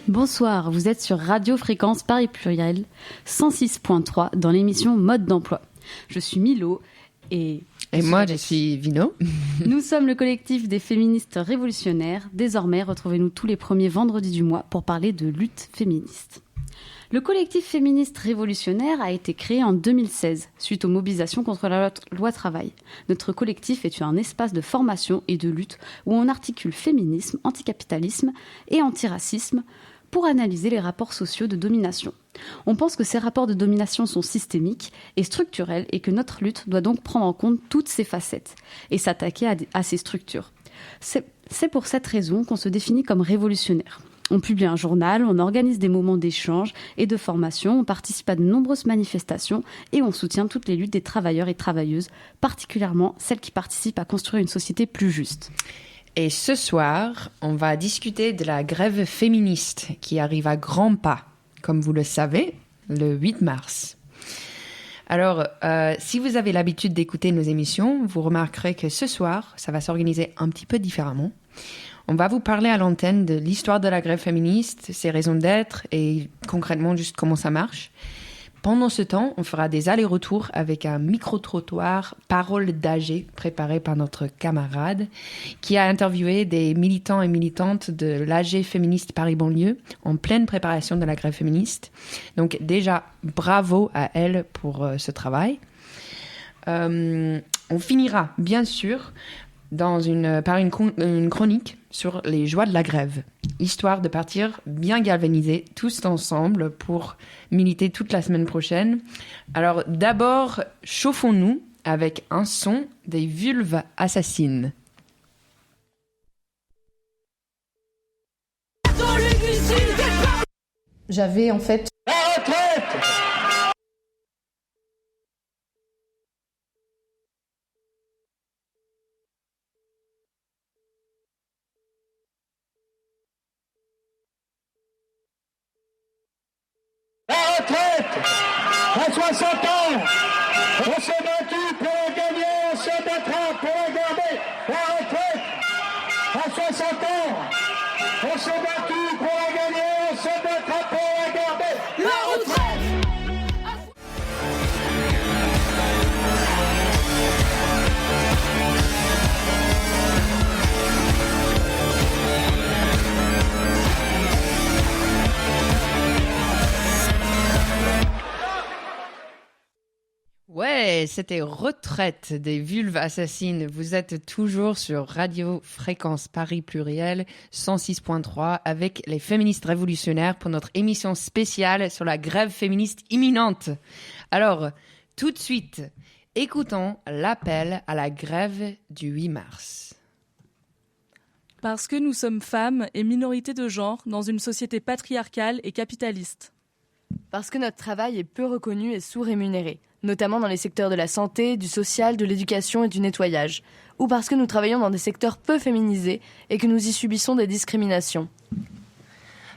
Bonsoir, vous êtes sur Radio Fréquence Paris Pluriel 106.3 dans l'émission Mode d'emploi. Je suis Milo et moi je suis Vino. Nous sommes le collectif des féministes révolutionnaires. Désormais, retrouvez-nous tous les premiers vendredis du mois pour parler de lutte féministe. Le collectif féministe révolutionnaire a été créé en 2016 suite aux mobilisations contre la loi travail. Notre collectif est un espace de formation et de lutte où on articule féminisme, anticapitalisme et antiracisme pour analyser les rapports sociaux de domination. On pense que ces rapports de domination sont systémiques et structurels et que notre lutte doit donc prendre en compte toutes ces facettes et s'attaquer à ces structures. C'est pour cette raison qu'on se définit comme révolutionnaire. On publie un journal, on organise des moments d'échange et de formation, on participe à de nombreuses manifestations et on soutient toutes les luttes des travailleurs et travailleuses, particulièrement celles qui participent à construire une société plus juste. Et ce soir, on va discuter de la grève féministe qui arrive à grands pas, comme vous le savez, le 8 mars. Alors, si vous avez l'habitude d'écouter nos émissions, vous remarquerez que ce soir, ça va s'organiser un petit peu différemment. On va vous parler à l'antenne de l'histoire de la grève féministe, ses raisons d'être et concrètement juste comment ça marche. Pendant ce temps, on fera des allers-retours avec un micro-trottoir Parole d'AG préparé par notre camarade qui a interviewé des militants et militantes de l'AG féministe Paris-Banlieue en pleine préparation de la grève féministe. Donc déjà, bravo à elle pour ce travail. On finira, bien sûr, par une chronique sur les joies de la grève, histoire de partir bien galvanisés tous ensemble pour militer toute la semaine prochaine. Alors d'abord, chauffons-nous avec un son des vulves assassines. J'avais en fait... La retraite ! À 60 ans, on s'est battu pour la gagner, on se battra pour la garder. La retraite, à 60 ans, on s'est battu pour la gagner, on se battra pour la garder. La retraite. Ouais, c'était Retraite des vulves assassines. Vous êtes toujours sur Radio Fréquence Paris Pluriel 106.3 avec les féministes révolutionnaires pour notre émission spéciale sur la grève féministe imminente. Alors, tout de suite, écoutons l'appel à la grève du 8 mars. Parce que nous sommes femmes et minorités de genre dans une société patriarcale et capitaliste. Parce que notre travail est peu reconnu et sous-rémunéré, notamment dans les secteurs de la santé, du social, de l'éducation et du nettoyage, ou parce que nous travaillons dans des secteurs peu féminisés et que nous y subissons des discriminations.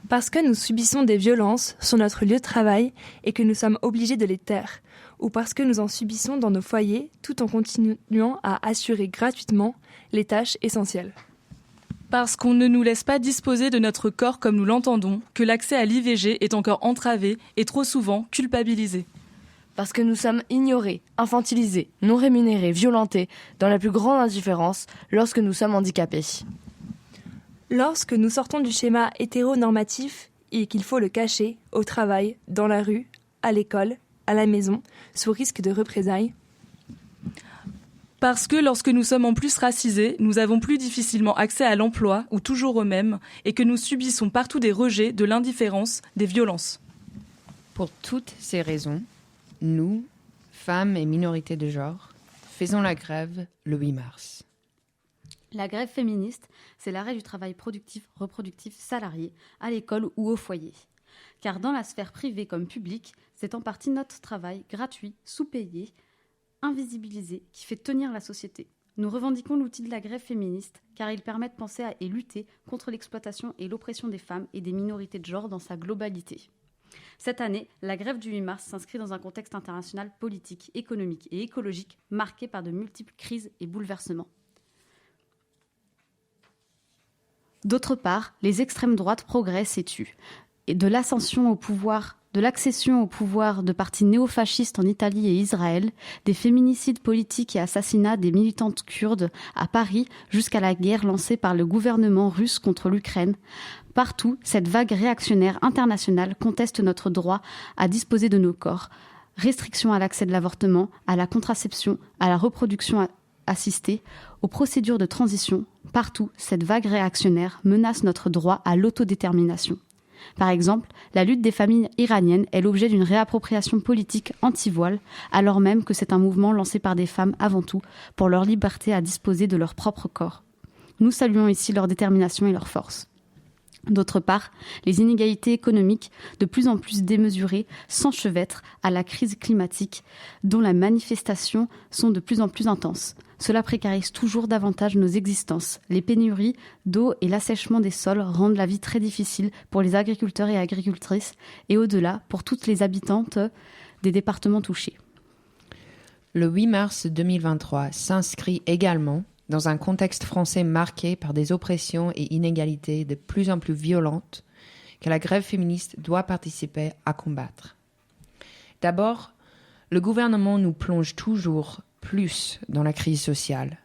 Parce que nous subissons des violences sur notre lieu de travail et que nous sommes obligés de les taire, ou parce que nous en subissons dans nos foyers tout en continuant à assurer gratuitement les tâches essentielles. Parce qu'on ne nous laisse pas disposer de notre corps comme nous l'entendons, que l'accès à l'IVG est encore entravé et trop souvent culpabilisé. Parce que nous sommes ignorés, infantilisés, non rémunérés, violentés, dans la plus grande indifférence lorsque nous sommes handicapés. Lorsque nous sortons du schéma hétéronormatif et qu'il faut le cacher au travail, dans la rue, à l'école, à la maison, sous risque de représailles. Parce que lorsque nous sommes en plus racisés, nous avons plus difficilement accès à l'emploi, ou toujours au même, et que nous subissons partout des rejets, de l'indifférence, des violences. Pour toutes ces raisons, nous, femmes et minorités de genre, faisons la grève le 8 mars. La grève féministe, c'est l'arrêt du travail productif, reproductif, salarié, à l'école ou au foyer. Car dans la sphère privée comme publique, c'est en partie notre travail, gratuit, sous-payé, invisibilisé, qui fait tenir la société. Nous revendiquons l'outil de la grève féministe, car il permet de penser à et lutter contre l'exploitation et l'oppression des femmes et des minorités de genre dans sa globalité. Cette année, la grève du 8 mars s'inscrit dans un contexte international politique, économique et écologique marqué par de multiples crises et bouleversements. D'autre part, les extrêmes droites progressent et tuent. Et de l'accession au pouvoir de partis néofascistes en Italie et Israël, des féminicides politiques et assassinats des militantes kurdes à Paris jusqu'à la guerre lancée par le gouvernement russe contre l'Ukraine. Partout, cette vague réactionnaire internationale conteste notre droit à disposer de nos corps. Restrictions à l'accès de l'avortement, à la contraception, à la reproduction assistée, aux procédures de transition. Partout, cette vague réactionnaire menace notre droit à l'autodétermination. Par exemple, la lutte des familles iraniennes est l'objet d'une réappropriation politique anti-voile, alors même que c'est un mouvement lancé par des femmes avant tout pour leur liberté à disposer de leur propre corps. Nous saluons ici leur détermination et leur force. D'autre part, les inégalités économiques de plus en plus démesurées s'enchevêtrent à la crise climatique dont les manifestations sont de plus en plus intenses. Cela précarise toujours davantage nos existences. Les pénuries d'eau et l'assèchement des sols rendent la vie très difficile pour les agriculteurs et agricultrices et au-delà pour toutes les habitantes des départements touchés. Le 8 mars 2023 s'inscrit également dans un contexte français marqué par des oppressions et inégalités de plus en plus violentes que la grève féministe doit participer à combattre. D'abord, le gouvernement nous plonge toujours plus dans la crise sociale.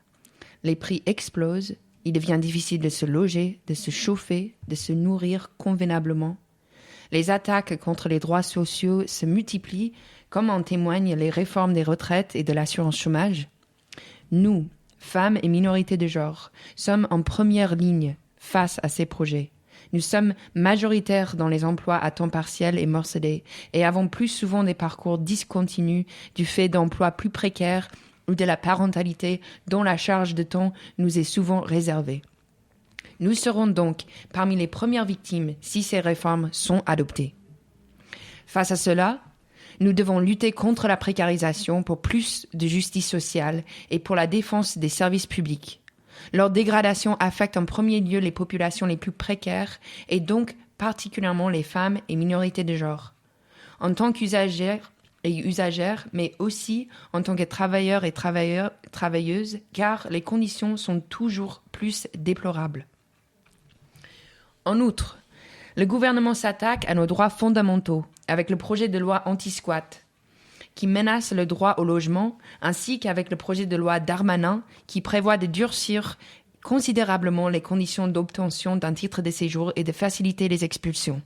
Les prix explosent, il devient difficile de se loger, de se chauffer, de se nourrir convenablement. Les attaques contre les droits sociaux se multiplient, comme en témoignent les réformes des retraites et de l'assurance chômage. Nous, femmes et minorités de genre, sommes en première ligne face à ces projets. Nous sommes majoritaires dans les emplois à temps partiel et morcelés et avons plus souvent des parcours discontinus du fait d'emplois plus précaires ou de la parentalité dont la charge de temps nous est souvent réservée. Nous serons donc parmi les premières victimes si ces réformes sont adoptées. Face à cela, nous devons lutter contre la précarisation pour plus de justice sociale et pour la défense des services publics. Leur dégradation affecte en premier lieu les populations les plus précaires et donc particulièrement les femmes et minorités de genre. En tant qu'usagères et usagères, mais aussi en tant que travailleurs et travailleuses, car les conditions sont toujours plus déplorables. En outre, le gouvernement s'attaque à nos droits fondamentaux avec le projet de loi anti-squat qui menace le droit au logement, ainsi qu'avec le projet de loi Darmanin qui prévoit de durcir considérablement les conditions d'obtention d'un titre de séjour et de faciliter les expulsions.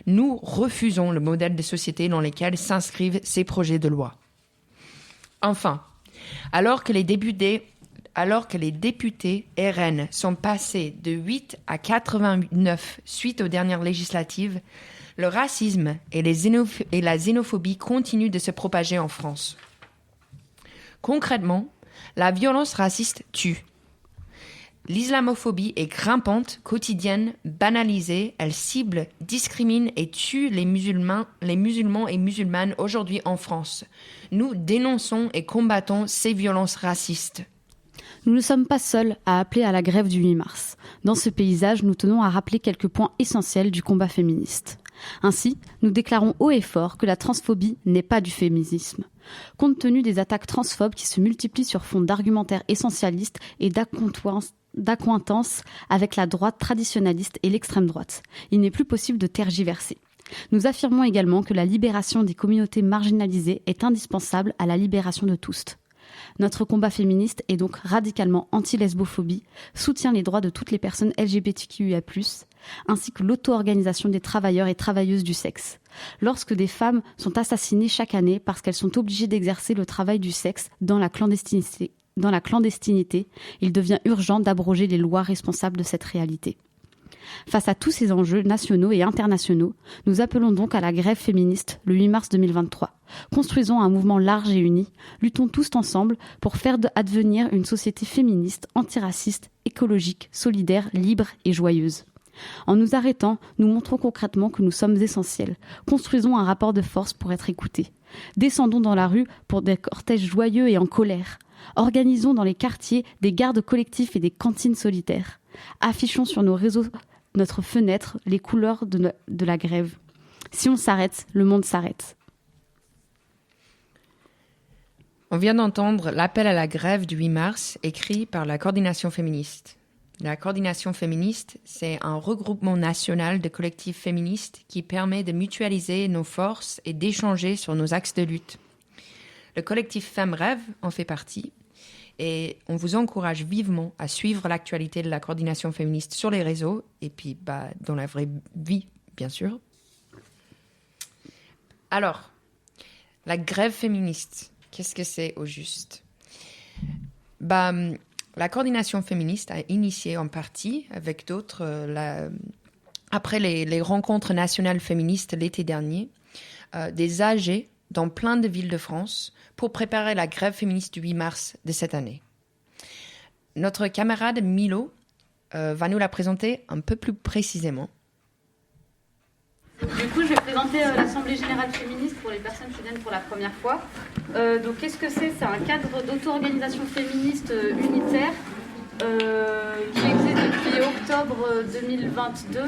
Nous refusons le modèle de société dans lequel s'inscrivent ces projets de loi. Enfin, alors que les députés RN sont passés de 8 à 89 suite aux dernières législatives, le racisme et la xénophobie continuent de se propager en France. Concrètement, la violence raciste tue. L'islamophobie est grimpante, quotidienne, banalisée. Elle cible, discrimine et tue les musulmans et musulmanes aujourd'hui en France. Nous dénonçons et combattons ces violences racistes. Nous ne sommes pas seuls à appeler à la grève du 8 mars. Dans ce paysage, nous tenons à rappeler quelques points essentiels du combat féministe. Ainsi, nous déclarons haut et fort que la transphobie n'est pas du féminisme. Compte tenu des attaques transphobes qui se multiplient sur fond d'argumentaires essentialistes et d'accointance avec la droite traditionnaliste et l'extrême droite, il n'est plus possible de tergiverser. Nous affirmons également que la libération des communautés marginalisées est indispensable à la libération de tous. Notre combat féministe est donc radicalement anti-lesbophobie, soutient les droits de toutes les personnes LGBTQIA+, ainsi que l'auto-organisation des travailleurs et travailleuses du sexe. Lorsque des femmes sont assassinées chaque année parce qu'elles sont obligées d'exercer le travail du sexe dans la clandestinité, il devient urgent d'abroger les lois responsables de cette réalité. Face à tous ces enjeux nationaux et internationaux, nous appelons donc à la grève féministe le 8 mars 2023. Construisons un mouvement large et uni, luttons tous ensemble pour faire advenir une société féministe, antiraciste, écologique, solidaire, libre et joyeuse. En nous arrêtant, nous montrons concrètement que nous sommes essentiels. Construisons un rapport de force pour être écoutés. Descendons dans la rue pour des cortèges joyeux et en colère. Organisons dans les quartiers des gardes collectifs et des cantines solitaires. Affichons sur nos réseaux, notre fenêtre, les couleurs de la grève. Si on s'arrête, le monde s'arrête. On vient d'entendre l'appel à la grève du 8 mars écrit par la coordination féministe. La coordination féministe, c'est un regroupement national de collectifs féministes qui permet de mutualiser nos forces et d'échanger sur nos axes de lutte. Le collectif Femmes Rêves en fait partie et on vous encourage vivement à suivre l'actualité de la coordination féministe sur les réseaux et puis dans la vraie vie, bien sûr. Alors, la grève féministe, qu'est-ce que c'est au juste ? La coordination féministe a initié en partie, avec d'autres, après les rencontres nationales féministes l'été dernier, des AG dans plein de villes de France pour préparer la grève féministe du 8 mars de cette année. Notre camarade Milo va nous la présenter un peu plus précisément. Du coup, je vais présenter l'Assemblée Générale Féministe pour les personnes qui viennent pour la première fois. Donc, qu'est-ce que c'est ? C'est un cadre d'auto-organisation féministe unitaire qui existe depuis octobre 2022.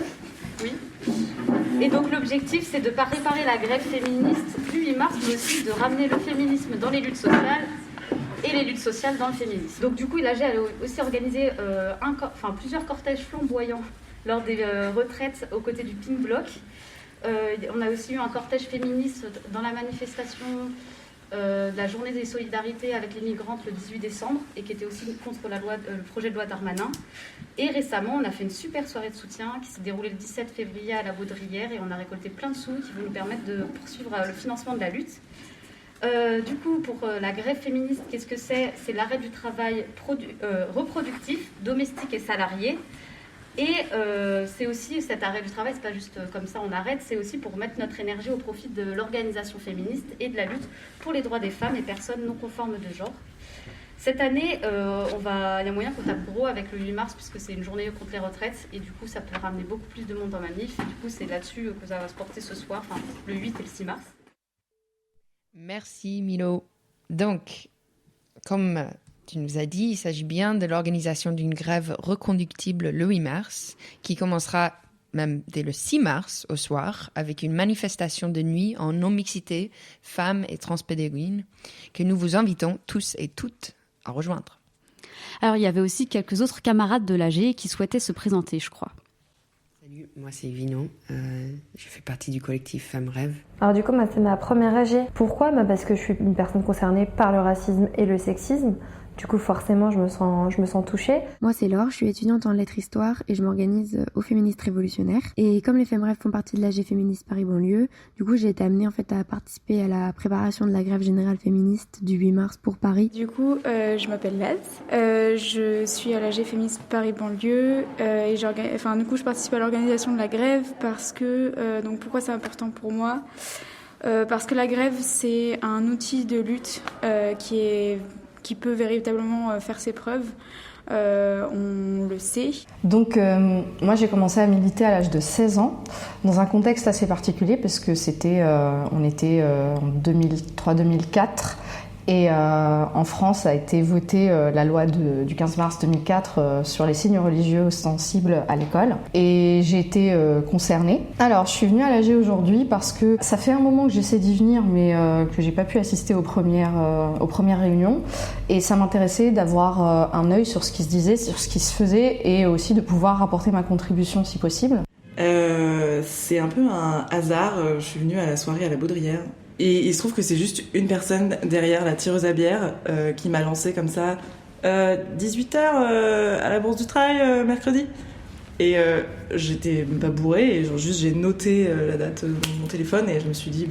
Oui. Et donc, l'objectif, c'est de ne pas réparer la grève féministe du 8 mars, mais aussi de ramener le féminisme dans les luttes sociales et les luttes sociales dans le féminisme. Donc, du coup, l'AG a aussi organisé plusieurs cortèges flamboyants lors des retraites aux côtés du Pink Bloc. On a aussi eu un cortège féministe dans la manifestation de la journée des solidarités avec les migrantes le 18 décembre et qui était aussi contre le projet de loi Darmanin. Et récemment, on a fait une super soirée de soutien qui s'est déroulée le 17 février à la Baudrière et on a récolté plein de sous qui vont nous permettre de poursuivre le financement de la lutte. Du coup, pour la grève féministe, qu'est-ce que c'est ? C'est l'arrêt du travail reproductif, domestique et salarié. Et c'est aussi cet arrêt du travail, c'est pas juste comme ça on arrête, c'est aussi pour mettre notre énergie au profit de l'organisation féministe et de la lutte pour les droits des femmes et personnes non conformes de genre. Cette année, il y a moyen qu'on tape gros avec le 8 mars puisque c'est une journée contre les retraites et du coup ça peut ramener beaucoup plus de monde en manif. Et du coup c'est là-dessus que ça va se porter ce soir, le 8 et le 6 mars. Merci Milo. Donc, comme tu nous as dit, il s'agit bien de l'organisation d'une grève reconductible le 8 mars, qui commencera même dès le 6 mars au soir, avec une manifestation de nuit en non-mixité, femmes et transpédéguines, que nous vous invitons tous et toutes à rejoindre. Alors, il y avait aussi quelques autres camarades de l'AG qui souhaitaient se présenter, je crois. Salut, moi c'est Vino, je fais partie du collectif Femmes Rêves. Alors du coup, moi c'est ma première AG. Pourquoi ? Parce que je suis une personne concernée par le racisme et le sexisme. Du coup, forcément, je me sens touchée. Moi, c'est Laure, je suis étudiante en lettres histoire et je m'organise aux féministes révolutionnaires. Et comme les Femmes Rêves font partie de l'AG féministe Paris-Banlieue, du coup, j'ai été amenée en fait à participer à la préparation de la grève générale féministe du 8 mars pour Paris. Du coup, je m'appelle Laz, je suis à l'AG féministe Paris-Banlieue et du coup, je participe à l'organisation de la grève parce que, donc pourquoi c'est important pour moi ? Parce que la grève, c'est un outil de lutte qui peut véritablement faire ses preuves, on le sait. Donc moi j'ai commencé à militer à l'âge de 16 ans, dans un contexte assez particulier parce que on était en 2003-2004 et en France a été votée la loi du 15 mars 2004 sur les signes religieux ostensibles à l'école et j'ai été concernée. Alors je suis venue à l'AG aujourd'hui parce que ça fait un moment que j'essaie d'y venir mais que j'ai pas pu assister aux premières réunions et ça m'intéressait d'avoir un œil sur ce qui se disait, sur ce qui se faisait et aussi de pouvoir apporter ma contribution si possible. C'est un peu un hasard, je suis venue à la soirée à la Baudrière. Et il se trouve que c'est juste une personne derrière la tireuse à bière qui m'a lancé comme ça 18h à la Bourse du Travail mercredi. Et j'étais même pas bourrée et j'ai noté la date dans mon téléphone et je me suis dit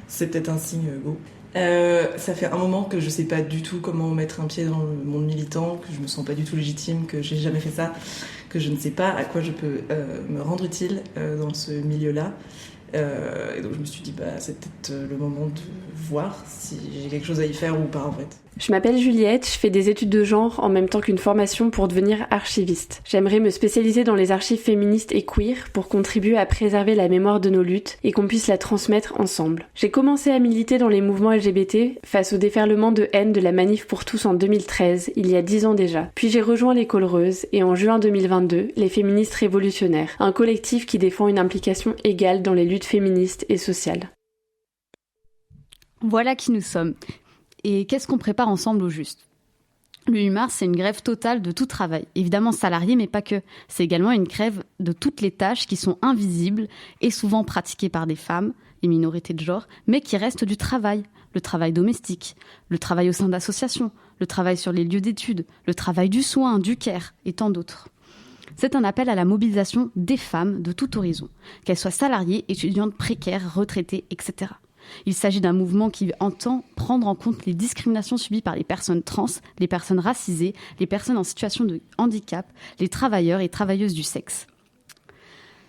c'est peut-être un signe go. Ça fait un moment que je sais pas du tout comment mettre un pied dans le monde militant, que je me sens pas du tout légitime, que j'ai jamais fait ça, que je ne sais pas à quoi je peux me rendre utile dans ce milieu-là. Et donc je me suis dit c'est peut-être le moment de voir si j'ai quelque chose à y faire ou pas en fait. Je m'appelle Juliette, je fais des études de genre en même temps qu'une formation pour devenir archiviste. J'aimerais me spécialiser dans les archives féministes et queer pour contribuer à préserver la mémoire de nos luttes et qu'on puisse la transmettre ensemble. J'ai commencé à militer dans les mouvements LGBT face au déferlement de haine de la Manif pour tous en 2013, il y a 10 ans déjà. Puis j'ai rejoint les Collereuses et en juin 2022, les Féministes Révolutionnaires, un collectif qui défend une implication égale dans les luttes féministes et sociales. Voilà qui nous sommes. Et qu'est-ce qu'on prépare ensemble au juste ? Le 8 mars, c'est une grève totale de tout travail. Évidemment salarié, mais pas que. C'est également une grève de toutes les tâches qui sont invisibles et souvent pratiquées par des femmes et minorités de genre, mais qui restent du travail. Le travail domestique, le travail au sein d'associations, le travail sur les lieux d'études, le travail du soin, du care et tant d'autres. C'est un appel à la mobilisation des femmes de tout horizon, qu'elles soient salariées, étudiantes précaires, retraitées, etc. Il s'agit d'un mouvement qui entend prendre en compte les discriminations subies par les personnes trans, les personnes racisées, les personnes en situation de handicap, les travailleurs et travailleuses du sexe.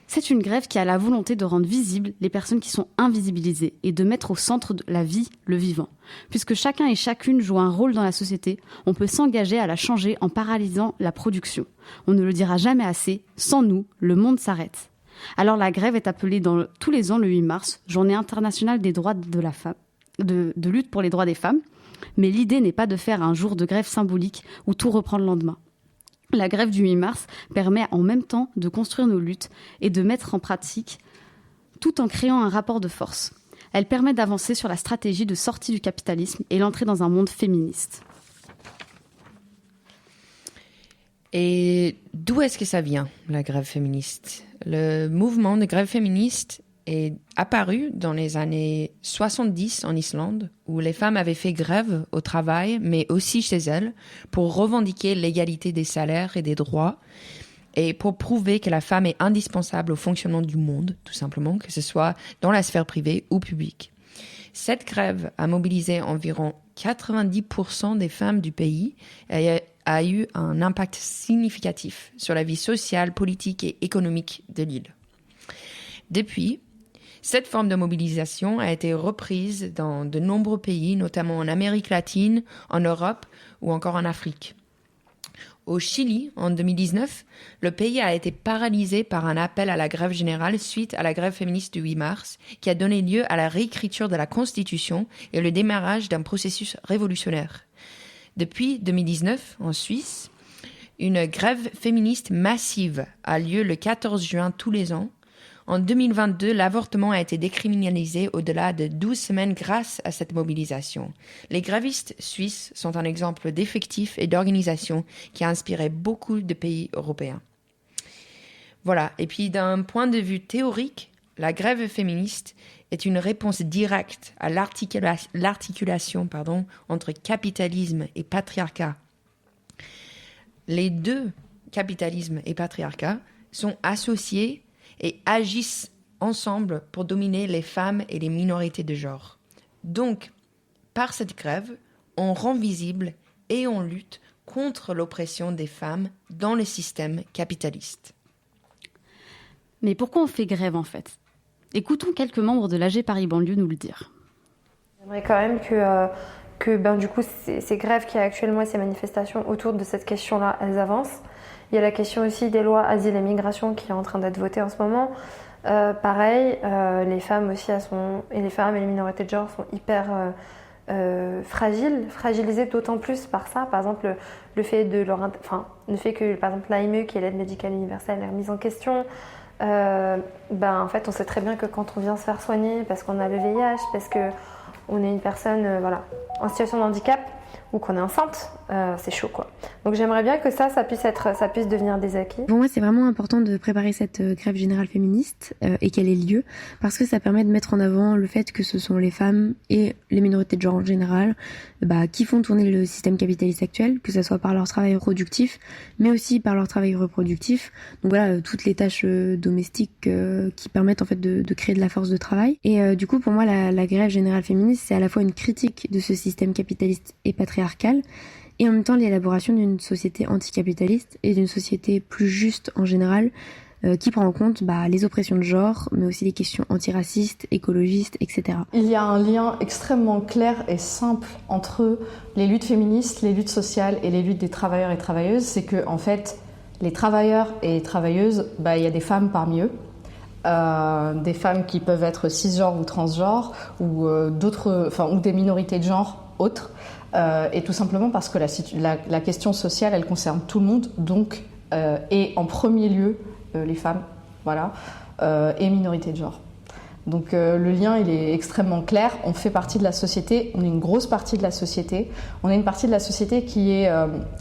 C'est une grève qui a la volonté de rendre visibles les personnes qui sont invisibilisées et de mettre au centre de la vie le vivant. Puisque chacun et chacune joue un rôle dans la société, on peut s'engager à la changer en paralysant la production. On ne le dira jamais assez, sans nous, le monde s'arrête. Alors la grève est appelée tous les ans le 8 mars, journée internationale des droits de la femme, de lutte pour les droits des femmes. Mais l'idée n'est pas de faire un jour de grève symbolique où tout reprend le lendemain. La grève du 8 mars permet en même temps de construire nos luttes et de mettre en pratique tout en créant un rapport de force. Elle permet d'avancer sur la stratégie de sortie du capitalisme et l'entrée dans un monde féministe. Et d'où est-ce que ça vient, la grève féministe ? Le mouvement de grève féministe est apparu dans les années 70 en Islande, où les femmes avaient fait grève au travail, mais aussi chez elles, pour revendiquer l'égalité des salaires et des droits, et pour prouver que la femme est indispensable au fonctionnement du monde, tout simplement, que ce soit dans la sphère privée ou publique. Cette grève a mobilisé environ 90% des femmes du pays et a eu un impact significatif sur la vie sociale, politique et économique de l'île. Depuis, cette forme de mobilisation a été reprise dans de nombreux pays, notamment en Amérique latine, en Europe ou encore en Afrique. Au Chili, en 2019, le pays a été paralysé par un appel à la grève générale suite à la grève féministe du 8 mars, qui a donné lieu à la réécriture de la Constitution et le démarrage d'un processus révolutionnaire. Depuis 2019, en Suisse, une grève féministe massive a lieu le 14 juin tous les ans. En 2022, l'avortement a été décriminalisé au-delà de 12 semaines grâce à cette mobilisation. Les grévistes suisses sont un exemple d'effectif et d'organisation qui a inspiré beaucoup de pays européens. Voilà. Et puis, d'un point de vue théorique, la grève féministe est une réponse directe à l'articulation entre capitalisme et patriarcat. Les deux, capitalisme et patriarcat, sont associés et agissent ensemble pour dominer les femmes et les minorités de genre. Donc, par cette grève, on rend visible et on lutte contre l'oppression des femmes dans le système capitaliste. Mais pourquoi on fait grève en fait ? Écoutons quelques membres de l'AG Paris Banlieue nous le dire. J'aimerais quand même que du coup, ces grèves qu'il y a actuellement et ces manifestations autour de cette question-là, elles avancent. Il y a la question aussi des lois asile et migration qui est en train d'être votée en ce moment. Pareil, les femmes aussi, les femmes et les minorités de genre sont hyper fragilisées d'autant plus par ça. Par exemple, le fait que par exemple l'AME, qui est l'aide médicale universelle, est remise en question. En fait, on sait très bien que quand on vient se faire soigner parce qu'on a le VIH, parce qu'on est une personne en situation de handicap ou qu'on est enceinte, c'est chaud quoi. Donc j'aimerais bien que ça puisse devenir des acquis. Pour moi, c'est vraiment important de préparer cette grève générale féministe et qu'elle ait lieu parce que ça permet de mettre en avant le fait que ce sont les femmes et les minorités de genre en général qui font tourner le système capitaliste actuel, que ce soit par leur travail productif, mais aussi par leur travail reproductif. Donc voilà, toutes les tâches domestiques qui permettent en fait de créer de la force de travail. Et du coup, pour moi, la grève générale féministe, c'est à la fois une critique de ce système capitaliste et patriarcal, et en même temps l'élaboration d'une société anticapitaliste et d'une société plus juste en général, qui prend en compte les oppressions de genre, mais aussi les questions antiracistes, écologistes, etc. Il y a un lien extrêmement clair et simple entre les luttes féministes, les luttes sociales et les luttes des travailleurs et travailleuses. C'est que, en fait, les travailleurs et travailleuses, il y a des femmes parmi eux. Des femmes qui peuvent être cisgenres ou transgenres ou ou des minorités de genre autres, et tout simplement parce que la question sociale elle concerne tout le monde, donc et en premier lieu les femmes, et minorités de genre. Donc le lien, il est extrêmement clair. On fait partie de la société, on est une grosse partie de la société. On est une partie de la société qui est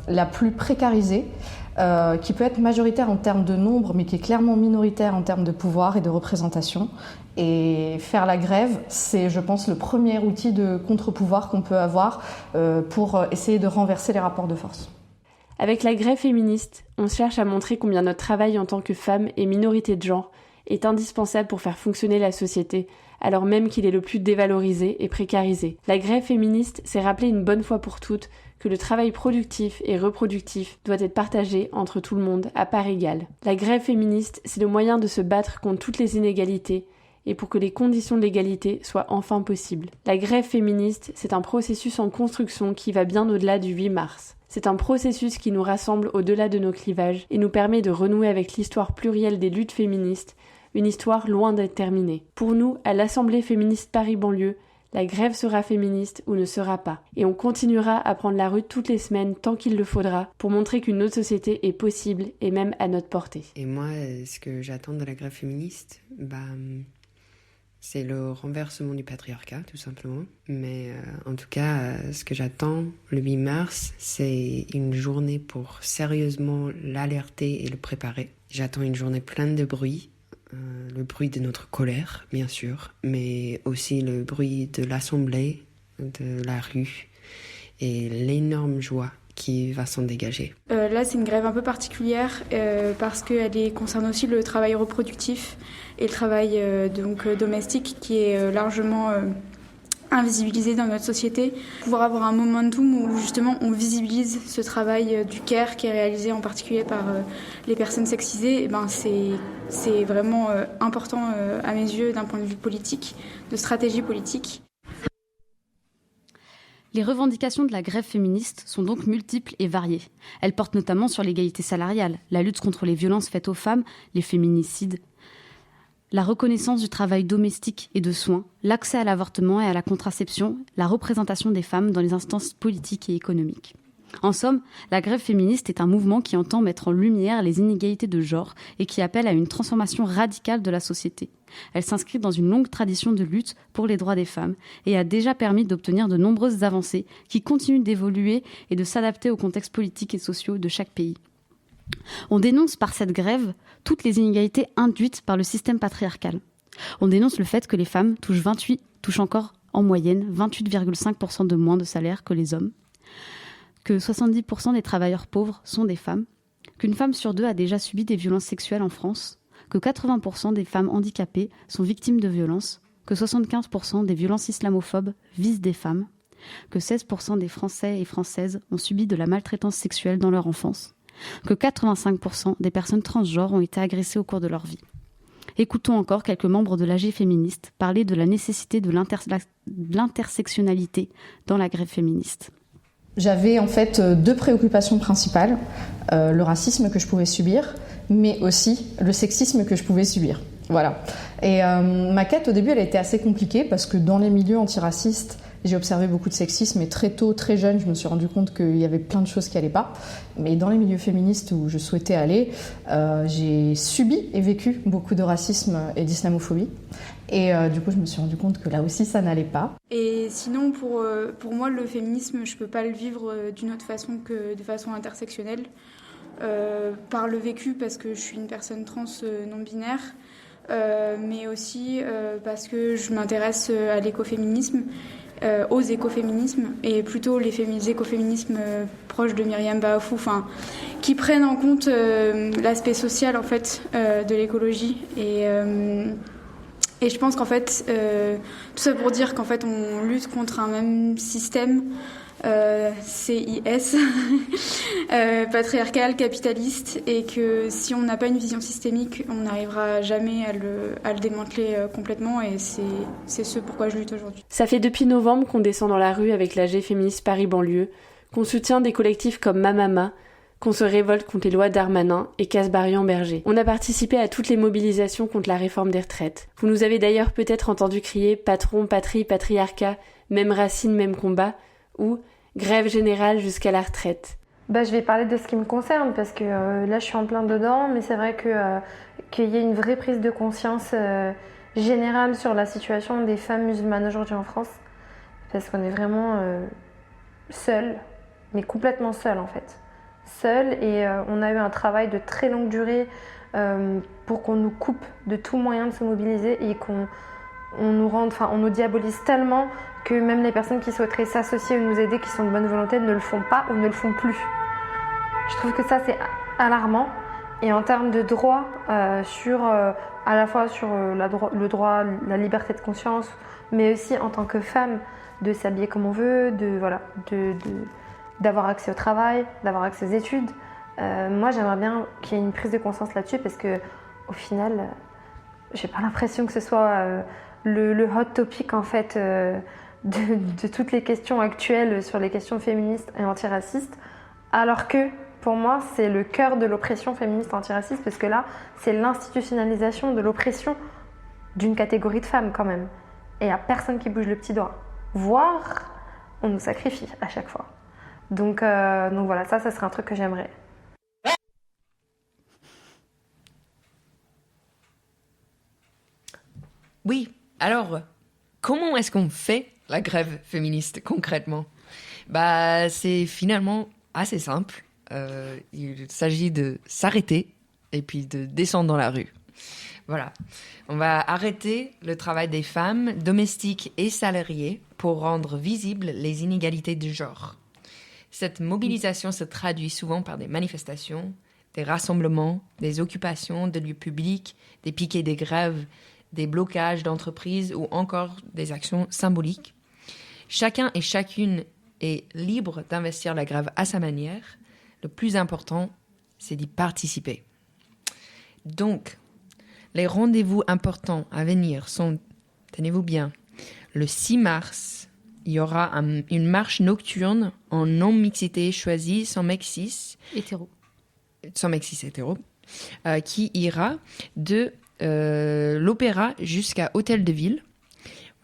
la plus précarisée, qui peut être majoritaire en termes de nombre, mais qui est clairement minoritaire en termes de pouvoir et de représentation. Et faire la grève, c'est, je pense, le premier outil de contre-pouvoir qu'on peut avoir pour essayer de renverser les rapports de force. Avec la grève féministe, on cherche à montrer combien notre travail en tant que femme et minorité de genre est indispensable pour faire fonctionner la société, alors même qu'il est le plus dévalorisé et précarisé. La grève féministe s'est rappelé une bonne fois pour toutes que le travail productif et reproductif doit être partagé entre tout le monde à part égale. La grève féministe, c'est le moyen de se battre contre toutes les inégalités et pour que les conditions de l'égalité soient enfin possibles. La grève féministe, c'est un processus en construction qui va bien au-delà du 8 mars. C'est un processus qui nous rassemble au-delà de nos clivages et nous permet de renouer avec l'histoire plurielle des luttes féministes, une histoire loin d'être terminée. Pour nous, à l'Assemblée féministe Paris-Banlieue, la grève sera féministe ou ne sera pas. Et on continuera à prendre la rue toutes les semaines tant qu'il le faudra pour montrer qu'une autre société est possible et même à notre portée. Et moi, ce que j'attends de la grève féministe, c'est le renversement du patriarcat, tout simplement. Mais en tout cas, ce que j'attends le 8 mars, c'est une journée pour sérieusement l'alerter et le préparer. J'attends une journée pleine de bruit. Le bruit de notre colère, bien sûr, mais aussi le bruit de l'Assemblée, de la rue et l'énorme joie qui va s'en dégager. Là, c'est une grève un peu particulière parce qu'elle concerne aussi le travail reproductif et le travail domestique qui est largement invisibilisé dans notre société. Pouvoir avoir un momentum où justement on visibilise ce travail du care qui est réalisé en particulier par les personnes sexisées, c'est vraiment important à mes yeux d'un point de vue politique, de stratégie politique. Les revendications de la grève féministe sont donc multiples et variées. Elles portent notamment sur l'égalité salariale, la lutte contre les violences faites aux femmes, les féminicides, la reconnaissance du travail domestique et de soins, l'accès à l'avortement et à la contraception, la représentation des femmes dans les instances politiques et économiques. En somme, la grève féministe est un mouvement qui entend mettre en lumière les inégalités de genre et qui appelle à une transformation radicale de la société. Elle s'inscrit dans une longue tradition de lutte pour les droits des femmes et a déjà permis d'obtenir de nombreuses avancées qui continuent d'évoluer et de s'adapter aux contextes politiques et sociaux de chaque pays. On dénonce par cette grève toutes les inégalités induites par le système patriarcal. On dénonce le fait que les femmes touchent encore en moyenne 28,5% de moins de salaire que les hommes, que 70% des travailleurs pauvres sont des femmes, qu'une femme sur deux a déjà subi des violences sexuelles en France, que 80% des femmes handicapées sont victimes de violences, que 75% des violences islamophobes visent des femmes, que 16% des Français et Françaises ont subi de la maltraitance sexuelle dans leur enfance, que 85% des personnes transgenres ont été agressées au cours de leur vie. Écoutons encore quelques membres de l'AG féministe parler de la nécessité de l'intersectionnalité dans la grève féministe. J'avais en fait deux préoccupations principales, le racisme que je pouvais subir, mais aussi le sexisme que je pouvais subir. Voilà. Et ma quête au début, elle a été assez compliquée parce que dans les milieux antiracistes, j'ai observé beaucoup de sexisme et très tôt, très jeune, je me suis rendu compte qu'il y avait plein de choses qui n'allaient pas. Mais dans les milieux féministes où je souhaitais aller, j'ai subi et vécu beaucoup de racisme et d'islamophobie. Et du coup, je me suis rendu compte que là aussi, ça n'allait pas. Et sinon, pour moi, le féminisme, je ne peux pas le vivre d'une autre façon que de façon intersectionnelle. Par le vécu, parce que je suis une personne trans non-binaire, mais aussi parce que je m'intéresse à l'écoféminisme, aux écoféminismes, et plutôt les écoféminismes proches de Myriam Bafou, qui prennent en compte l'aspect social en fait, de l'écologie. Et je pense qu'en fait, tout ça pour dire qu'en fait, on lutte contre un même système CIS, patriarcal, capitaliste, et que si on n'a pas une vision systémique, on n'arrivera jamais à le démanteler complètement, et c'est ce pourquoi je lutte aujourd'hui. Ça fait depuis novembre qu'on descend dans la rue avec l'AG féministe Paris-Banlieue, qu'on soutient des collectifs comme Mamama, qu'on se révolte contre les lois Darmanin et Kasbarian-Berger. On a participé à toutes les mobilisations contre la réforme des retraites. Vous nous avez d'ailleurs peut-être entendu crier « Patron, patrie, patriarcat, même racine, même combat » ou « Grève générale jusqu'à la retraite ». Je vais parler de ce qui me concerne parce que là je suis en plein dedans, mais c'est vrai qu'il y a une vraie prise de conscience générale sur la situation des femmes musulmanes aujourd'hui en France, parce qu'on est vraiment seules, mais complètement seules en fait. Seules, et on a eu un travail de très longue durée pour qu'on nous coupe de tout moyen de se mobiliser et qu'on nous diabolise tellement que même les personnes qui souhaiteraient s'associer ou nous aider, qui sont de bonne volonté, ne le font pas ou ne le font plus. Je trouve que ça c'est alarmant. Et en termes de droit, à la fois sur le droit, la liberté de conscience, mais aussi en tant que femme, de s'habiller comme on veut, d'avoir accès au travail, d'avoir accès aux études. Moi, j'aimerais bien qu'il y ait une prise de conscience là-dessus, parce que au final, j'ai pas l'impression que ce soit le hot topic en fait de toutes les questions actuelles sur les questions féministes et antiracistes, alors que pour moi, c'est le cœur de l'oppression féministe antiraciste, parce que là, c'est l'institutionnalisation de l'oppression d'une catégorie de femmes quand même. Et il n'y a personne qui bouge le petit doigt. Voire, on nous sacrifie à chaque fois. Donc voilà, ça serait un truc que j'aimerais. Oui, alors, comment est-ce qu'on fait la grève féministe concrètement ? C'est finalement assez simple. Il s'agit de s'arrêter et puis de descendre dans la rue. Voilà. On va arrêter le travail des femmes, domestiques et salariées, pour rendre visibles les inégalités de genre. Cette mobilisation se traduit souvent par des manifestations, des rassemblements, des occupations de lieux publics, des piquets des grèves, des blocages d'entreprises ou encore des actions symboliques. Chacun et chacune est libre d'investir la grève à sa manière. Le plus important, c'est d'y participer. Donc, les rendez-vous importants à venir sont, tenez-vous bien, le 6 mars, il y aura une marche nocturne en non-mixité choisie sans mexis. Hétéro. Sans mexis hétéro, qui ira de l'Opéra jusqu'à Hôtel de Ville.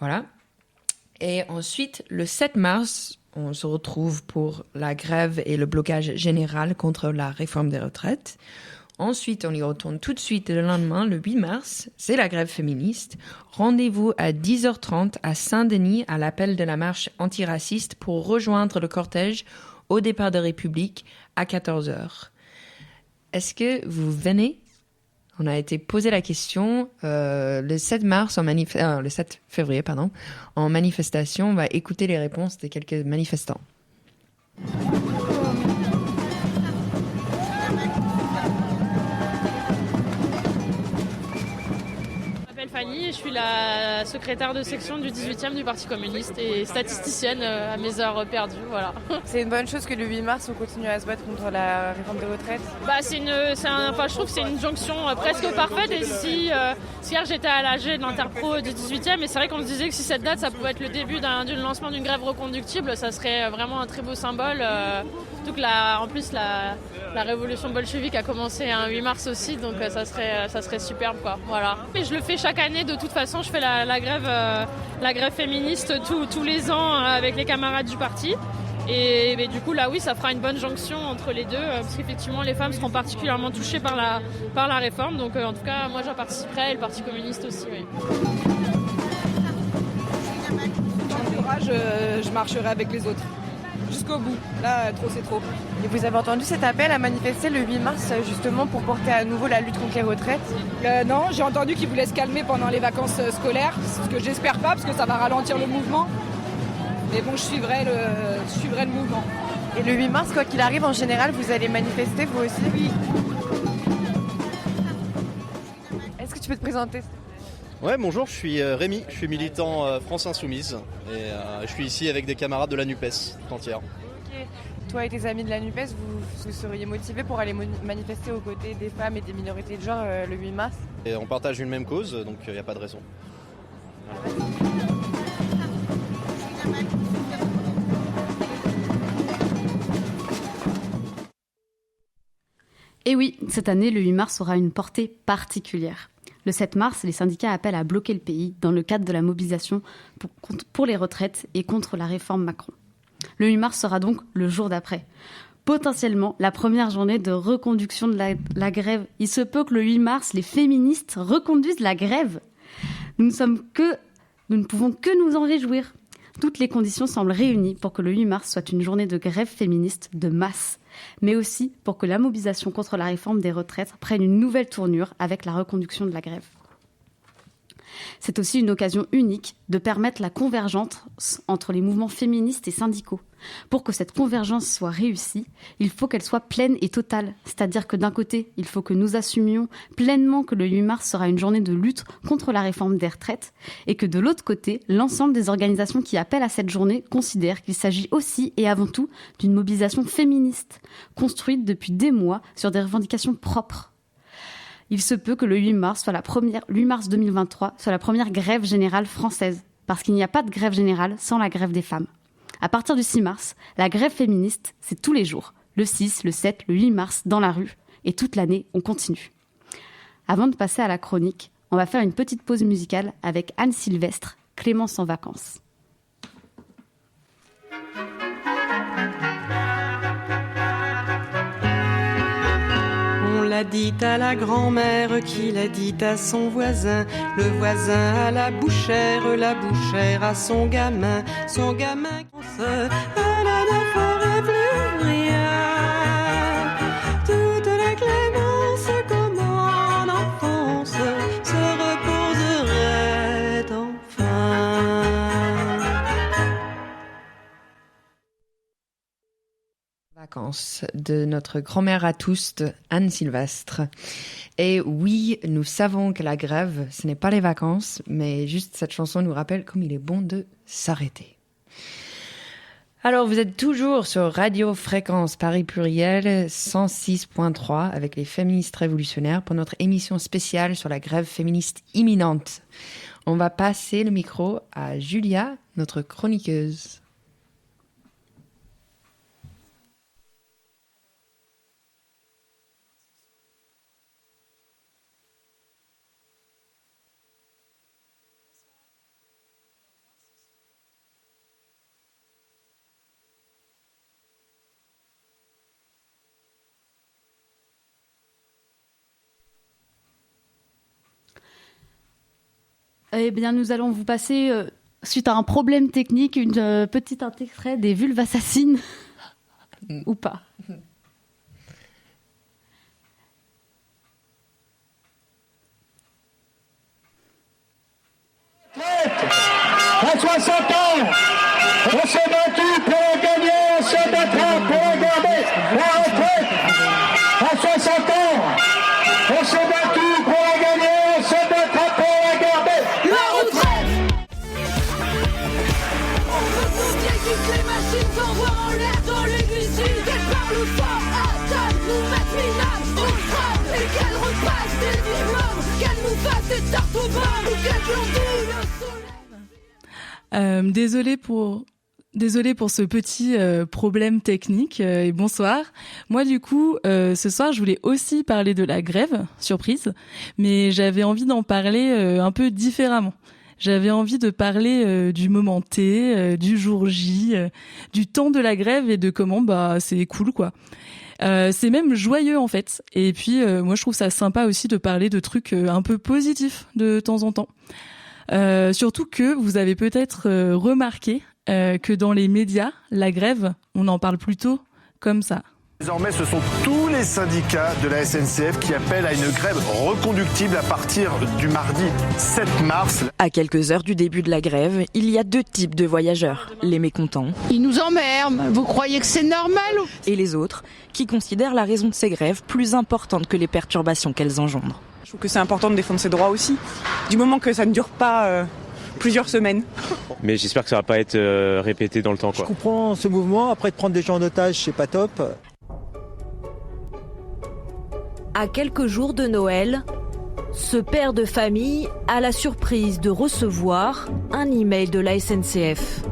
Voilà. Et ensuite, le 7 mars, on se retrouve pour la grève et le blocage général contre la réforme des retraites. Ensuite, on y retourne tout de suite le lendemain, le 8 mars, c'est la grève féministe. Rendez-vous à 10h30 à Saint-Denis à l'appel de la marche antiraciste pour rejoindre le cortège au départ de République à 14h. Est-ce que vous venez ? On a été posé la question le 7 février, en manifestation. On va écouter les réponses de quelques manifestants. Je m'appelle Fanny et je suis la secrétaire de section du 18e du Parti communiste et statisticienne à mes heures perdues. Voilà. C'est une bonne chose que le 8 mars, on continue à se battre contre la réforme des retraites. Je trouve que c'est une jonction presque parfaite. Et si hier j'étais à l'AG de l'Interpro du 18e, et c'est vrai qu'on se disait que si cette date, ça pouvait être le début d'un lancement d'une grève reconductible, ça serait vraiment un très beau symbole. Surtout que en plus la révolution bolchevique a commencé un 8 mars aussi, donc ça serait superbe, quoi. Voilà. Et je le fais chaque année, de toute façon, je fais la grève féministe tous les ans avec les camarades du parti. Et du coup, là, oui, ça fera une bonne jonction entre les deux, parce qu'effectivement, les femmes seront particulièrement touchées par la réforme. Donc, en tout cas, moi, j'en participerai, et le Parti communiste aussi, oui. Je marcherai avec les autres. Jusqu'au bout. Là, trop, c'est trop. Et vous avez entendu cet appel à manifester le 8 mars, justement, pour porter à nouveau la lutte contre les retraites ? Non, j'ai entendu qu'ils voulaient se calmer pendant les vacances scolaires, ce que j'espère pas, parce que ça va ralentir le mouvement. Mais bon, je suivrai le mouvement. Et le 8 mars, quoi qu'il arrive, en général, vous allez manifester, vous aussi ? Oui. Est-ce que tu peux te présenter ? Ouais, bonjour, je suis Rémi, je suis militant France Insoumise et je suis ici avec des camarades de la NUPES entière. Ok. Toi et tes amis de la NUPES, vous seriez motivés pour aller manifester aux côtés des femmes et des minorités de genre le 8 mars ? Et on partage une même cause, donc il n'y a pas de raison. Voilà. Et oui, cette année, le 8 mars aura une portée particulière. Le 7 mars, les syndicats appellent à bloquer le pays dans le cadre de la mobilisation pour les retraites et contre la réforme Macron. Le 8 mars sera donc le jour d'après. Potentiellement, la première journée de reconduction de la grève. Il se peut que le 8 mars, les féministes reconduisent la grève. Nous ne pouvons que nous en réjouir. Toutes les conditions semblent réunies pour que le 8 mars soit une journée de grève féministe de masse, mais aussi pour que la mobilisation contre la réforme des retraites prenne une nouvelle tournure avec la reconduction de la grève. C'est aussi une occasion unique de permettre la convergence entre les mouvements féministes et syndicaux. Pour que cette convergence soit réussie, il faut qu'elle soit pleine et totale. C'est-à-dire que d'un côté, il faut que nous assumions pleinement que le 8 mars sera une journée de lutte contre la réforme des retraites et que de l'autre côté, l'ensemble des organisations qui appellent à cette journée considèrent qu'il s'agit aussi et avant tout d'une mobilisation féministe, construite depuis des mois sur des revendications propres. Il se peut que le 8 mars 2023 soit la première grève générale française, parce qu'il n'y a pas de grève générale sans la grève des femmes. À partir du 6 mars, la grève féministe, c'est tous les jours. Le 6, le 7, le 8 mars, dans la rue. Et toute l'année, on continue. Avant de passer à la chronique, on va faire une petite pause musicale avec Anne Sylvestre, Clémence en vacances. On l'a dit à la grand-mère qui l'a dit à son voisin, le voisin à la bouchère à son gamin pense, elle ne ferait plus rien. Toute la clémence comme en enfance se reposerait enfin. Vacances de notre grand-mère à tous, Anne Sylvestre. Et oui, nous savons que la grève, ce n'est pas les vacances, mais juste cette chanson nous rappelle comme il est bon de s'arrêter. Alors, vous êtes toujours sur Radio Fréquence Paris Pluriel 106.3 avec les féministes révolutionnaires pour notre émission spéciale sur la grève féministe imminente. On va passer le micro à Julia, notre chroniqueuse. Eh bien, nous allons vous passer, suite à un problème technique, une petite extrait des Vulves assassines. Ou pas. À 60 ans, on s'est battu pour la gagner, on se battra pour la garder. La retraite, à 60 ans, on s'est battu pour la gagner, on se battra pour la garder. La retraite. On veut pompier quitte les machines, s'envoie en l'air dans les usines. Qu'elles parlent fort, attendent, nous mettent minables, on crame. Et qu'elles repassent des diplômes, qu'elles nous fassent des tartes aux pommes, ou qu'elles ondulent le soleil. Désolée pour ce petit problème technique et bonsoir. Moi du coup, ce soir, je voulais aussi parler de la grève, surprise, mais j'avais envie d'en parler un peu différemment. J'avais envie de parler du moment T, du jour J, du temps de la grève et de comment c'est cool quoi. C'est même joyeux en fait. Et puis moi je trouve ça sympa aussi de parler de trucs un peu positifs de temps en temps. Surtout que vous avez peut-être remarqué que dans les médias, la grève, on en parle plutôt comme ça. Désormais, ce sont tous les syndicats de la SNCF qui appellent à une grève reconductible à partir du mardi 7 mars. À quelques heures du début de la grève, il y a deux types de voyageurs. Les mécontents. Ils nous emmerdent, vous croyez que c'est normal ? Et les autres, qui considèrent la raison de ces grèves plus importante que les perturbations qu'elles engendrent. Je trouve que c'est important de défendre ses droits aussi, du moment que ça ne dure pas plusieurs semaines. Mais j'espère que ça va pas être répété dans le temps, quoi. Je comprends ce mouvement, après de prendre des gens en otage, c'est pas top. À quelques jours de Noël, ce père de famille a la surprise de recevoir un email de la SNCF.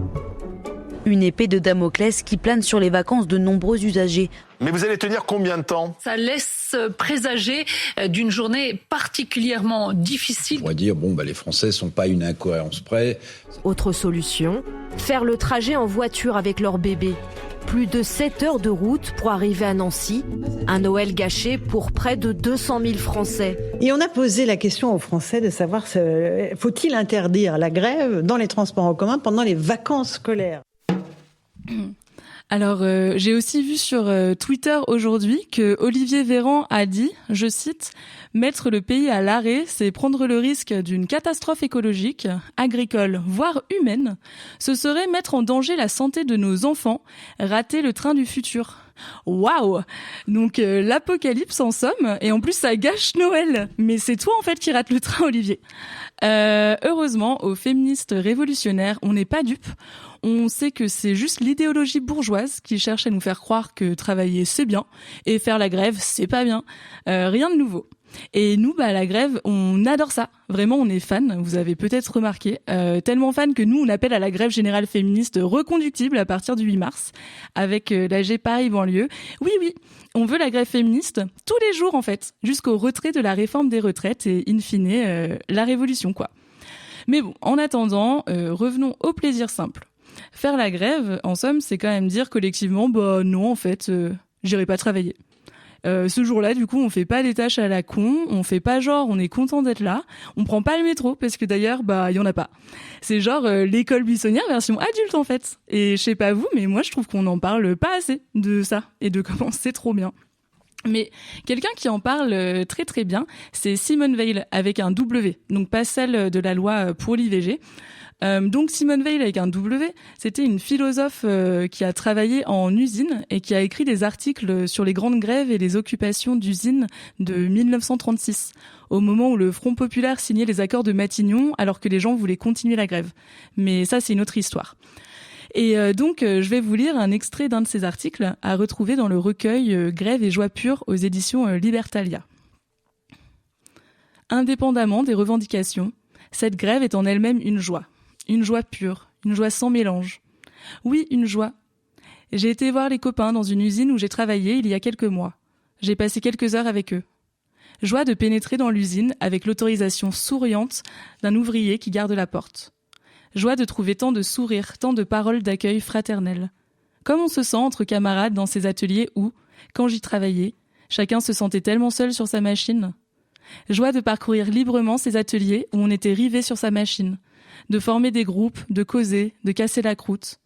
Une épée de Damoclès qui plane sur les vacances de nombreux usagers. Mais vous allez tenir combien de temps ? Ça laisse présager d'une journée particulièrement difficile. On pourrait dire, les Français sont pas à une incohérence près. Autre solution, faire le trajet en voiture avec leur bébé. Plus de 7 heures de route pour arriver à Nancy. Un Noël gâché pour près de 200 000 Français. Et on a posé la question aux Français de savoir, faut-il interdire la grève dans les transports en commun pendant les vacances scolaires ? Alors, j'ai aussi vu sur Twitter aujourd'hui que Olivier Véran a dit, je cite, « Mettre le pays à l'arrêt, c'est prendre le risque d'une catastrophe écologique, agricole, voire humaine. Ce serait mettre en danger la santé de nos enfants, rater le train du futur. » Waouh! Donc l'apocalypse en somme, et en plus ça gâche Noël. Mais c'est toi en fait qui rate le train, Olivier. Heureusement, aux féministes révolutionnaires, on n'est pas dupes. On sait que c'est juste l'idéologie bourgeoise qui cherche à nous faire croire que travailler c'est bien et faire la grève c'est pas bien. Rien de nouveau. Et nous, la grève, on adore ça. Vraiment, on est fans. Vous avez peut-être remarqué. Tellement fans que nous, on appelle à la grève générale féministe reconductible à partir du 8 mars avec l'AG Paris banlieue. Oui, on veut la grève féministe tous les jours, en fait, jusqu'au retrait de la réforme des retraites et, in fine, la révolution, quoi. Mais bon, en attendant, revenons au plaisir simple. Faire la grève, en somme, c'est quand même dire collectivement, non, en fait, j'irai pas travailler. Ce jour-là, du coup, on fait pas des tâches à la con, on fait pas genre on est content d'être là, on prend pas le métro parce que d'ailleurs, y en a pas. C'est genre l'école buissonnière version adulte en fait. Et je sais pas vous, mais moi je trouve qu'on en parle pas assez de ça et de comment c'est trop bien. Mais quelqu'un qui en parle très très bien, c'est Simone Veil avec un W, donc pas celle de la loi pour l'IVG. Donc Simone Veil avec un W, c'était une philosophe qui a travaillé en usine et qui a écrit des articles sur les grandes grèves et les occupations d'usines de 1936, au moment où le Front populaire signait les accords de Matignon alors que les gens voulaient continuer la grève. Mais ça, c'est une autre histoire. Et donc, je vais vous lire un extrait d'un de ces articles à retrouver dans le recueil Grève et joie pure aux éditions Libertalia. Indépendamment des revendications, cette grève est en elle-même une joie. Une joie pure, une joie sans mélange. Oui, une joie. J'ai été voir les copains dans une usine où j'ai travaillé il y a quelques mois. J'ai passé quelques heures avec eux. Joie de pénétrer dans l'usine avec l'autorisation souriante d'un ouvrier qui garde la porte. Joie de trouver tant de sourires, tant de paroles d'accueil fraternelles. Comme on se sent entre camarades dans ces ateliers où, quand j'y travaillais, chacun se sentait tellement seul sur sa machine. Joie de parcourir librement ces ateliers où on était rivé sur sa machine. De former des groupes, de causer, de casser la croûte.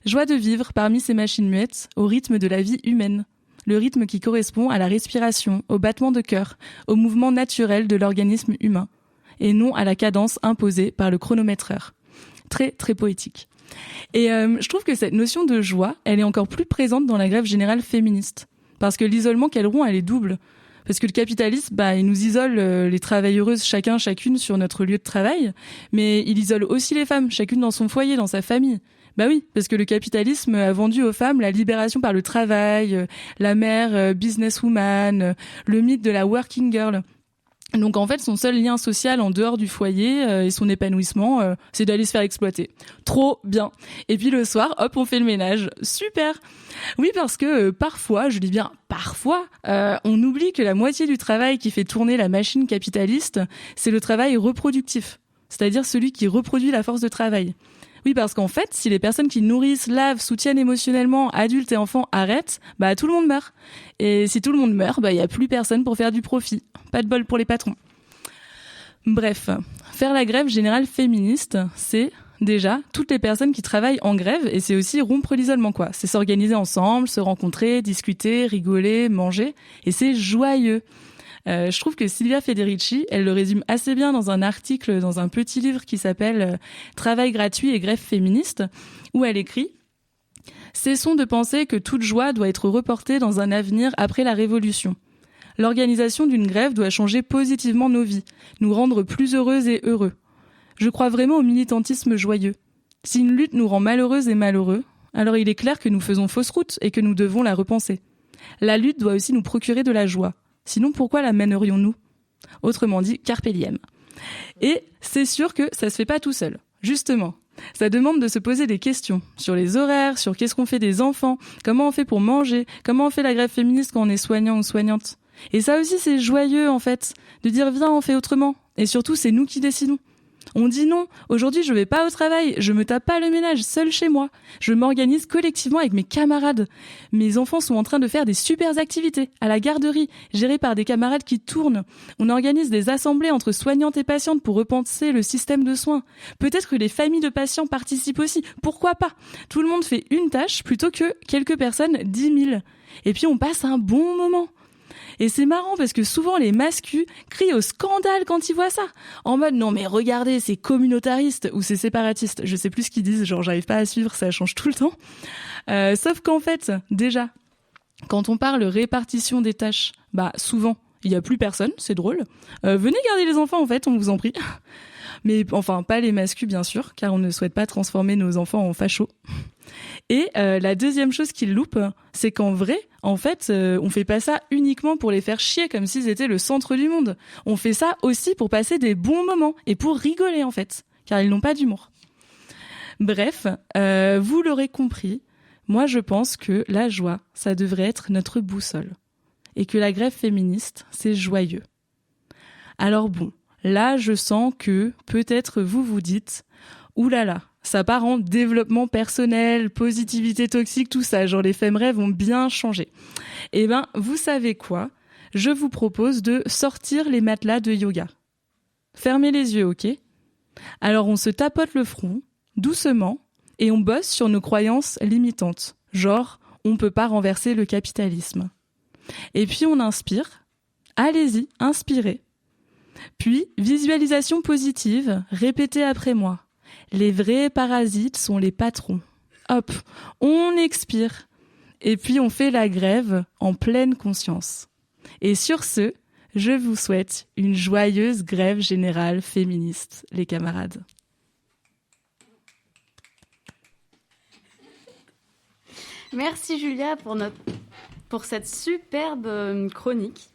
Joie de vivre parmi ces machines muettes au rythme de la vie humaine, le rythme qui correspond à la respiration, au battement de cœur, au mouvement naturel de l'organisme humain, et non à la cadence imposée par le chronométreur. Très, très poétique. Et je trouve que cette notion de joie, elle est encore plus présente dans la grève générale féministe, parce que l'isolement qu'elle rompt, elle est double. Parce que le capitalisme, il nous isole les travailleuses chacune sur notre lieu de travail, mais il isole aussi les femmes, chacune dans son foyer, dans sa famille. Oui, parce que le capitalisme a vendu aux femmes la libération par le travail, la mère businesswoman, le mythe de la working girl. Donc en fait, son seul lien social en dehors du foyer et son épanouissement, c'est d'aller se faire exploiter. Trop bien. Et puis le soir, hop, on fait le ménage. Super. Oui, parce que parfois, je dis bien parfois, on oublie que la moitié du travail qui fait tourner la machine capitaliste, c'est le travail reproductif, c'est-à-dire celui qui reproduit la force de travail. Oui, parce qu'en fait, si les personnes qui nourrissent, lavent, soutiennent émotionnellement adultes et enfants arrêtent, tout le monde meurt. Et si tout le monde meurt, il y a plus personne pour faire du profit. Pas de bol pour les patrons. Bref, faire la grève générale féministe, c'est déjà toutes les personnes qui travaillent en grève, et c'est aussi rompre l'isolement, quoi. C'est s'organiser ensemble, se rencontrer, discuter, rigoler, manger, et c'est joyeux. Je trouve que Silvia Federici, elle le résume assez bien dans un article, dans un petit livre qui s'appelle « Travail gratuit et grève féministe », où elle écrit « Cessons de penser que toute joie doit être reportée dans un avenir après la Révolution. L'organisation d'une grève doit changer positivement nos vies, nous rendre plus heureuses et heureux. Je crois vraiment au militantisme joyeux. Si une lutte nous rend malheureuses et malheureux, alors il est clair que nous faisons fausse route et que nous devons la repenser. La lutte doit aussi nous procurer de la joie. Sinon, pourquoi la mènerions-nous ? Autrement dit, carpe diem. Et c'est sûr que ça se fait pas tout seul. Justement, Ça demande de se poser des questions sur les horaires, sur qu'est-ce qu'on fait des enfants, comment on fait pour manger, comment on fait la grève féministe quand on est soignant ou soignante. Et ça aussi, c'est joyeux, en fait, de dire « viens, on fait autrement ». Et surtout, c'est nous qui décidons. On dit non, aujourd'hui je vais pas au travail, je me tape pas le ménage seul chez moi. Je m'organise collectivement avec mes camarades. Mes enfants sont en train de faire des super activités à la garderie, gérées par des camarades qui tournent. On organise des assemblées entre soignantes et patientes pour repenser le système de soins. Peut-être que les familles de patients participent aussi, pourquoi pas ? Tout le monde fait une tâche plutôt que quelques personnes 10 000. Et puis on passe un bon moment. Et c'est marrant parce que souvent les mascus crient au scandale quand ils voient ça. En mode non mais regardez, c'est communautariste ou c'est séparatiste. Je sais plus ce qu'ils disent, genre j'arrive pas à suivre, ça change tout le temps. Sauf qu'en fait, déjà, quand on parle répartition des tâches, souvent il y a plus personne, c'est drôle. Venez garder les enfants en fait, on vous en prie. Mais enfin pas les mascus bien sûr, car on ne souhaite pas transformer nos enfants en fachos. Et la deuxième chose qu'ils loupent, c'est qu'en vrai, en fait, on fait pas ça uniquement pour les faire chier comme s'ils étaient le centre du monde. On fait ça aussi pour passer des bons moments et pour rigoler en fait, car ils n'ont pas d'humour. Bref, vous l'aurez compris, moi je pense que la joie, ça devrait être notre boussole. Et que la grève féministe, c'est joyeux. Alors bon, là je sens que peut-être vous vous dites « oulala ». Ça part en développement personnel, positivité toxique, tout ça. Genre les femmes-rêves vont bien changer. Eh ben, vous savez quoi ? Je vous propose de sortir les matelas de yoga. Fermez les yeux, ok ? Alors on se tapote le front, doucement, et on bosse sur nos croyances limitantes. Genre, on peut pas renverser le capitalisme. Et puis on inspire. Allez-y, inspirez. Puis, visualisation positive, répétez après moi. Les vrais parasites sont les patrons. Hop, on expire. Et puis on fait la grève en pleine conscience. Et sur ce, je vous souhaite une joyeuse grève générale féministe, les camarades. Merci Julia pour cette superbe chronique.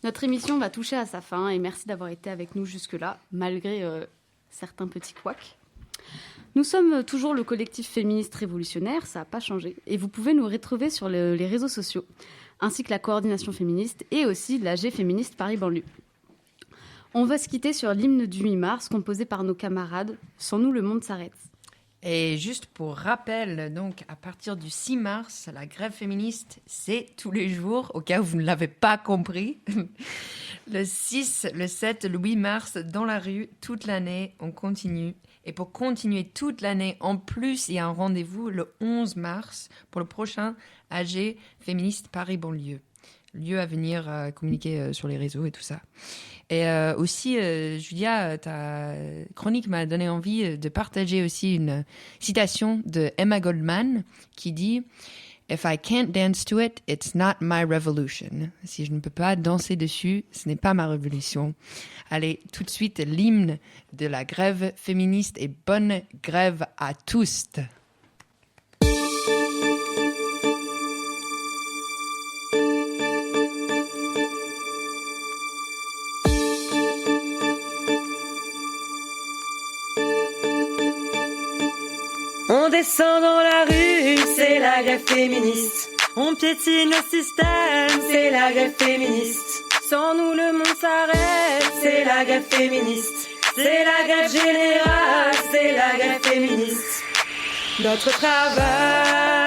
Notre émission va toucher à sa fin et merci d'avoir été avec nous jusque-là, malgré certains petits couacs. Nous sommes toujours le collectif féministe révolutionnaire, ça n'a pas changé. Et vous pouvez nous retrouver sur les réseaux sociaux, ainsi que la coordination féministe et aussi l'AG féministe Paris-Banlieue. On va se quitter sur l'hymne du 8 mars, composé par nos camarades « Sans nous, le monde s'arrête ». Et juste pour rappel, donc à partir du 6 mars, la grève féministe, c'est tous les jours, au cas où vous ne l'avez pas compris. Le 6, le 7, le 8 mars, dans la rue, toute l'année, on continue. Et pour continuer toute l'année, en plus, il y a un rendez-vous le 11 mars pour le prochain AG féministe Paris-Banlieue. Lieu à venir communiquer sur les réseaux et tout ça. Et aussi, Julia, ta chronique m'a donné envie de partager aussi une citation de Emma Goldman qui dit « If I can't dance to it, it's not my revolution ». Si je ne peux pas danser dessus, ce n'est pas ma révolution. Allez, tout de suite, l'hymne de la grève féministe et bonne grève à tous. On descend dans la rue, c'est la grève féministe. On piétine le système, c'est la grève féministe. Sans nous le monde s'arrête, c'est la grève féministe. C'est la grève générale, c'est la grève féministe. Notre travail